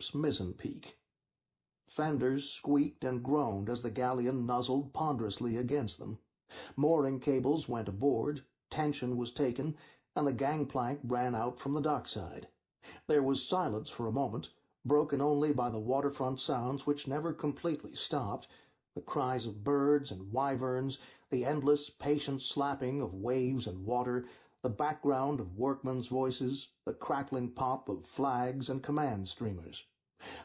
ship's mizzen peak. Fenders squeaked and groaned as the galleon nuzzled ponderously against them. Mooring cables went aboard, tension was taken, and the gangplank ran out from the dockside. There was silence for a moment, broken only by the waterfront sounds which never completely stopped, the cries of birds and wyverns, the endless, patient slapping of waves and water, the background of workmen's voices, the crackling pop of flags and command streamers.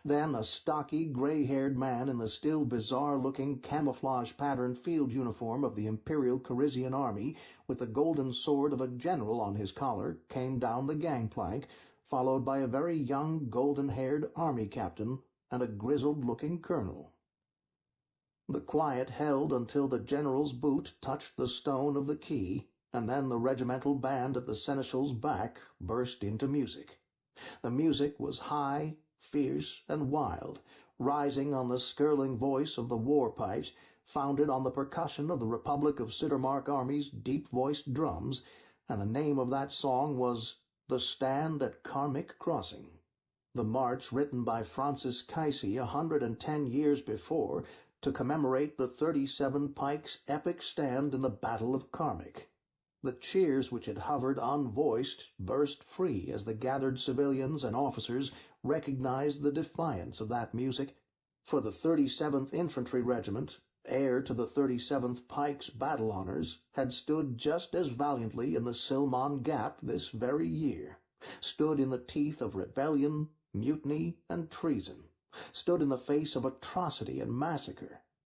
Then a stocky, gray-haired man in the still bizarre-looking camouflage-patterned field uniform of the Imperial Carisian Army, with the golden sword of a general on his collar, came down the gangplank, followed by a very young, golden-haired army captain and a grizzled-looking colonel. The quiet held until the general's boot touched the stone of the quay, and then the regimental band at the seneschal's back burst into music. The music was high, fierce, and wild, rising on the skirling voice of the war pipes, founded on the percussion of the Republic of Siddermark Army's deep-voiced drums, and the name of that song was The Stand at Karmic Crossing, the march written by Francis Casey 110 years before to commemorate the 37 Pikes' epic stand in the Battle of Karmic. The cheers which had hovered unvoiced burst free as the gathered civilians and officers recognized the defiance of that music, for the 37th Infantry Regiment, heir to the 37th Pikes battle honors, had stood just as valiantly in the Silmon Gap this very year, stood in the teeth of rebellion, mutiny, and treason, stood in the face of atrocity and massacre,